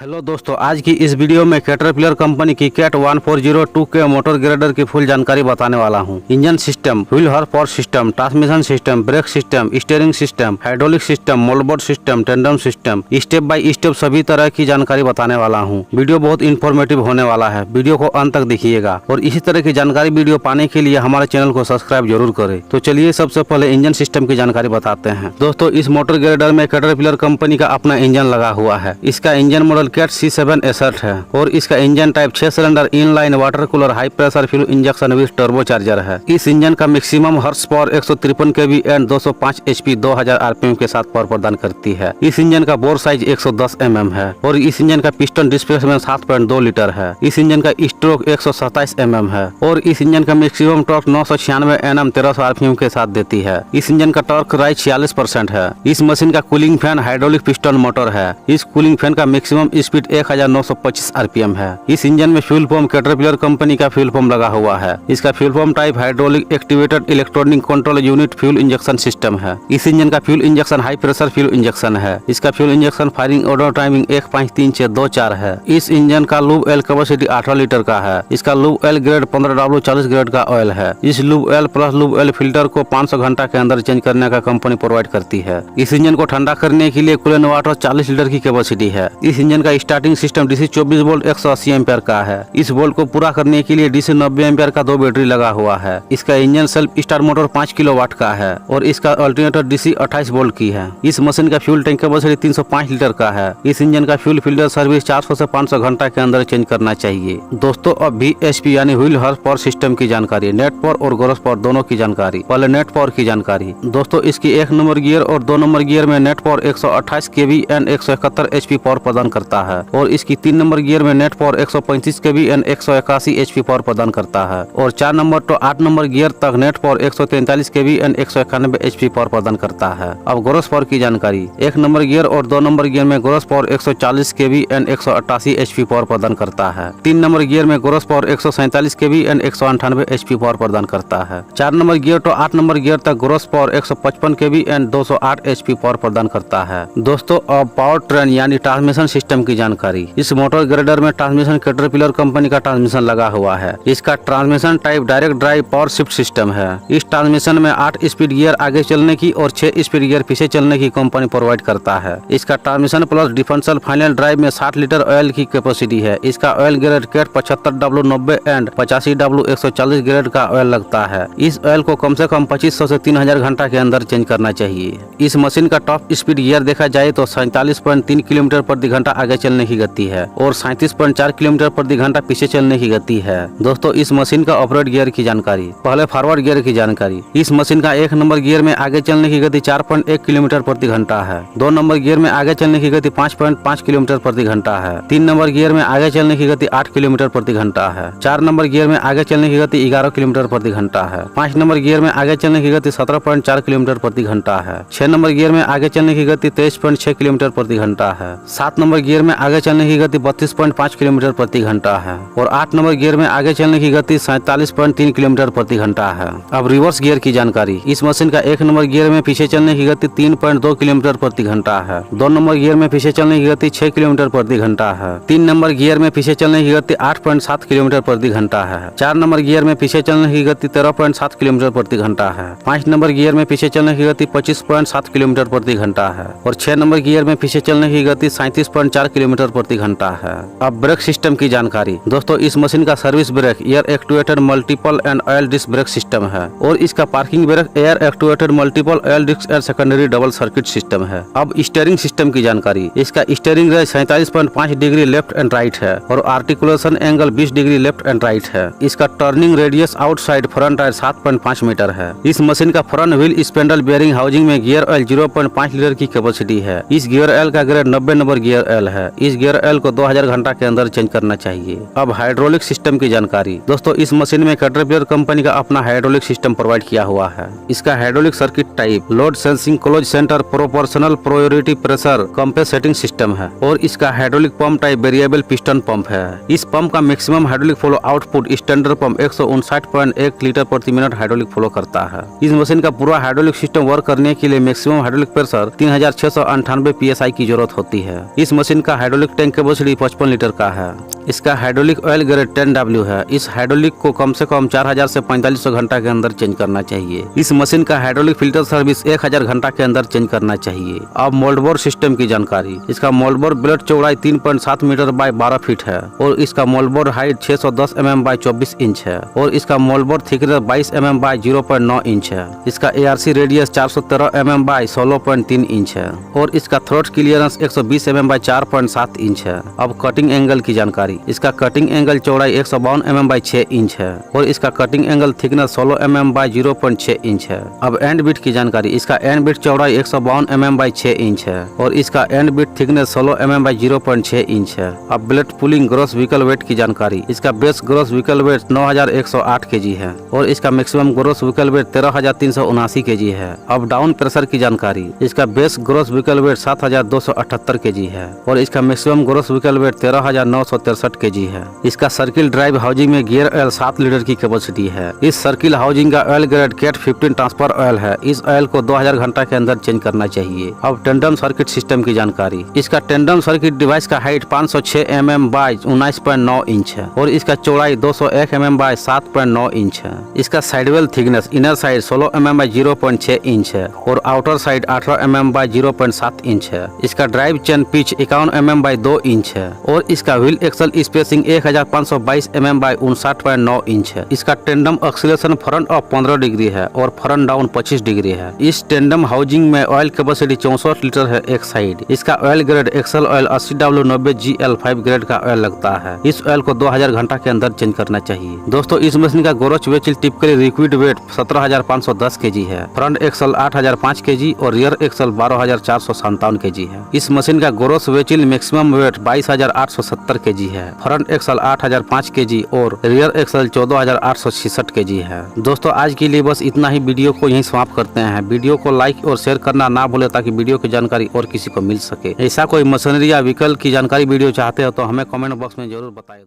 Hello दोस्तों, आज की इस वीडियो में कैटरपिलर कंपनी की कैट 1402 के मोटर ग्रेडर की फुल जानकारी बताने वाला हूं। Engine system, wheel horse power system, transmission system, brake system, steering system, hydraulic system, mouldboard system, tandem system, step by step सभी तरह की जानकारी बताने वाला हूं। वीडियो बहुत इन्फॉर्मेटिव होने वाला है, वीडियो को अंत तक देखिएगा और इसी तरह की जानकारी वीडियो पाने के लिए हमारे चैनल को सब्सक्राइब जरूर करें। तो चलिए सबसे पहले इंजन सिस्टम की जानकारी बताते हैं। दोस्तों, इस मोटर ग्रेडर में कैटरपिलर कंपनी का अपना इंजन लगा हुआ है। इसका इंजन मॉडल कैट C7 है और इसका engine type 6 cylinder inline water cooler high pressure fuel injection with turbo charger है। इस इंजन का maximum horse power 153 kV and 205 HP 2000 RPM के साथ पावर प्रदान करती है। इस इंजन का बोर साइज 110 mm है और इस इंजन का पिस्टन डिस्प्लेसमेंट 7.2 लीटर है। इस इंजन का स्ट्रोक 127 mm है और इस इंजन का मैक्सिमम टॉर्क 996 Nm 1300 RPM के साथ देती है। इस इंजन का टॉर्क राइज 46% है। इस मशीन का cooling fan hydraulic piston motor है। इस कूलिंग फैन का मैक्सिमम स्पीड 1925 RPM है। इस इंजन में फ्यूल पंप कैटरपिलर कंपनी का फ्यूल पंप लगा हुआ है। इसका fuel pump type hydraulic activated electronic control unit fuel injection system है। इस इंजन का fuel injection high pressure fuel injection है। इसका fuel injection firing order timing 1532624 है। इस इंजन का लूब ऑयल कैपेसिटी 18 लीटर का है। इसका lube oil grade 15W40 grade का ऑयल है। इस lube oil plus lube oil filter को 500 घंटा के अंदर चेंज करने का कंपनी प्रोवाइड करती है। इस इंजन को ठंडा करने के लिए कूलेंट वाटर 40 लीटर की कैपेसिटी है। इस इंजन का starting system DC 24 volt 180 ampere का है। इस वोल्ट को पूरा करने के लिए DC 90 एम्पियर का 2 बैटरी लगा हुआ है। इसका engine self start motor 5 kilowatt का है और इसका अल्टरनेटर DC 28 वोल्ट की है। इस मशीन का फ्यूल टैंक कैपेसिटी 305 लीटर का है। इस इंजन का फ्यूल फिल्टर सर्विस 400 से 500 घंटा के अंदर चेंज करना चाहिए। दोस्तों, अब VHP यानी व्हील हॉर्स पावर सिस्टम की जानकारी, नेट पावर और ग्रॉस पावर दोनों की जानकारी। पहले नेट पावर की जानकारी। दोस्तों, इसकी 1 नंबर गियर और 2 नंबर गियर में net power 128 kV and 171 HP power प्रदान करता है और इसकी 3 नंबर गियर में net power 135 kV and 181 HP power प्रदान करता है और 4 नंबर तो 8 नंबर गियर तक net power 143 kV and 191 HP power प्रदान करता है। अब ग्रॉस पावर की जानकारी। 1 नंबर गियर और 2 नंबर गियर में gross power 140 kV and 188 HP power प्रदान करता है। 3 नंबर गियर में gross power 147 kV and 198 HP power प्रदान करता है। 4 नंबर गियर तो 8 नंबर गियर तक gross power 155 kV and 208 HP power प्रदान करता है। दोस्तों, अब पावर ट्रेन यानी ट्रांसमिशन सिस्टम की जानकारी। इस मोटर ग्रेडर में ट्रांसमिशन कैटरपिलर कंपनी का ट्रांसमिशन लगा हुआ है। इसका transmission type direct drive power shift system है। इस ट्रांसमिशन में 8 स्पीड गियर आगे चलने की और 6 स्पीड गियर पीछे चलने की कंपनी प्रोवाइड करता है। इसका transmission plus differential final drive में 60 लीटर ऑयल की कैपेसिटी है। इसका oil grade CAT 75W90 and 85W140 grade का ऑयल लगता है। इस ऑयल को कम से कम 2500 से 3000 घंटा के अंदर चेंज करना चाहिए। इस मशीन का टॉप स्पीड गियर देखा जाए तो 47.3 किलोमीटर प्रति घंटा आगे चलने की गति है और 37.4 किलोमीटर प्रति घंटा पीछे चलने की गति है। दोस्तों, इस मशीन का ऑपरेट गियर की जानकारी। पहले फॉरवर्ड गियर की जानकारी। इस मशीन का 1 नंबर गियर में आगे चलने की गति 4.1 किलोमीटर प्रति घंटा है। 2 नंबर गियर में आगे चलने की गति 5.5 किलोमीटर प्रति घंटा है। 3 नंबर गियर में आगे चलने की गति 8 किलोमीटर प्रति घंटा है। 4 नंबर गियर में आगे चलने की गति 11 किलोमीटर प्रति घंटा है। 5 नंबर गियर में आगे चलने की गति 17.4 किलोमीटर प्रति घंटा है। 6 नंबर गियर में आगे चलने की गति 23.6 किलोमीटर प्रति घंटा है। 7 नंबर गियर में आगे चलने की गति 32.5 किलोमीटर प्रति घंटा है और 8 नंबर गियर में आगे चलने की गति 47.3 किलोमीटर प्रति घंटा है। अब रिवर्स गियर की जानकारी। इस मशीन का 1 नंबर गियर में पीछे चलने की गति 3.2 किलोमीटर प्रति घंटा है। 2 नंबर गियर में पीछे चलने की गति 6 किलोमीटर प्रति घंटा है। 3 नंबर गियर में पीछे चलने की गति 8.7 किलोमीटर प्रति घंटा है। 4 नंबर गियर में पीछे चलने की गति 13.7 किलोमीटर प्रति घंटा है। 5 नंबर गियर में पीछे चलने की गति 25.7 किलोमीटर प्रति घंटा है और 6 नंबर गियर में पीछे चलने की गति 37.4 किलोमीटर प्रति घंटा है। अब ब्रेक सिस्टम की जानकारी। दोस्तों, इस मशीन का service brake air activated multiple and oil disc brake system है और इसका parking brake air activated multiple oil disc and secondary double circuit system है। अब स्टीयरिंग सिस्टम की जानकारी। इसका steering range 47.5 degree left and right है और articulation angle 20 degree left and right है। इसका turning radius outside front tyre 7.5 metre है। इस मशीन का front wheel spindle bearing housing में गियर ऑयल 0.5 लीटर की कैपेसिटी है। इस गियर ऑयल का ग्रेड 90 नंबर गियर ऑयल है। इस गियर ऑयल को 2000 घंटा के अंदर चेंज करना चाहिए। अब हाइड्रोलिक सिस्टम की जानकारी। दोस्तों, इस मशीन में कैटरपिलर कंपनी का अपना हाइड्रोलिक सिस्टम प्रोवाइड किया हुआ है। इसका hydraulic circuit type load sensing close centre proportional priority pressure compensating system है और इसका hydraulic pump type variable piston pump है। इस पंप का maximum hydraulic flow output standard pump 159.1 litre प्रति मिनट हाइड्रोलिक फ्लो करता है। इस मशीन का पूरा हाइड्रोलिक सिस्टम वर्क करने के लिए मैक्सिमम हाइड्रोलिक प्रेशर 3698 PSI की जरूरत होती है। इस मशीन का का हाइड्रोलिक टैंक कैपेसिटी 55 लीटर का है। इसका हाइड्रोलिक ऑयल ग्रेड 10W है। इस हाइड्रोलिक को कम से कम 4000 से 4500 घंटा के अंदर चेंज करना चाहिए। इस मशीन का हाइड्रोलिक फिल्टर सर्विस 1000 घंटा के अंदर चेंज करना चाहिए। अब मोल्डबोर सिस्टम की जानकारी। इसका मोल्डबोर ब्लेड चौड़ाई 3.7 मीटर बाय 12 फीट है और इसका mouldboard height 610 mm by 24 inch है और इसका mouldboard thickness 22 mm by 0.9 inch है। इसका ARC radius 413 mm by 16.3 inch है और इसका throat clearance 120 mm by 4.7 inch है। अब कटिंग एंगल की जानकारी। इसका कटिंग एंगल चौड़ाई 152 mm बाय 6 इंच है और इसका cutting angle thickness 16 mm by 0.6 inch है। अब एंड बिट की जानकारी। इसका एंड बिट चौड़ाई 152 mm बाय 6 इंच है और इसका end bit thickness 16 mm by 0.6 inch है। अब blade pulling gross vehicle weight की जानकारी। इसका base gross vehicle weight 9108 kg है और इसका maximum gross vehicle weight 13379 kg है। अब डाउन प्रेशर की जानकारी। इसका base gross vehicle weight 7278 kg है और इसका maximum gross vehicle weight 13963 kg है। इसका सर्किल ड्राइव हाउसिंग में गियर ऑयल 7 लीटर की कैपेसिटी है। इस सर्किल हाउसिंग का oil grade Cat 15 transfer oil है। इस ऑयल को 2000 घंटा के अंदर चेंज करना चाहिए। अब टेंडम सर्किट सिस्टम की जानकारी। इसका टेंडम सर्किट डिवाइस का हाइट 506 mm बाय 19.9 इंच है और इसका चौड़ाई 201 mm बाय 7.9 इंच है। इसका sidewall thickness inner side 16 mm by 0.6 inch है और outer side 18 mm by 0.7 inch है। इसका drive chain pitch 51 mm by 2 inch है और इसका wheel axle spacing 1522 mm by 59.9 inch है। इसका tandem acceleration front of 15 degree है और फ्रंट डाउन 25 डिग्री है। इस टेंडम हाउसिंग में ऑयल कैपेसिटी 64 लीटर है एक साइड। इसका oil grade axle oil 80W90GL5 grade का ऑयल लगता है। इस ऑयल को 2000 घंटा के अंदर चेंज करना चाहिए। दोस्तों इस मशीन का गोरोच wheel typically liquid weight 17510 kg है। फ्रंट एक्सल 8005 kg और रियर एक्सल 12457 kg है। इस मशीन का गोरोच व्हील मैक्सिमम वेट 22870 kg है। फ्रंट एक्सल 8005 kg और रियर एक्सल 14866 kg है। दोस्तों आज के लिए बस इतना ही। वीडियो को यहीं समाप्त करते हैं। वीडियो को लाइक और शेयर करना ना भूले ताकि वीडियो की जानकारी और किसी को मिल सके। ऐसा कोई मशीनरी या व्हीकल की जानकारी वीडियो चाहते हो तो हमें कमेंट बॉक्स में जरूर बताइए।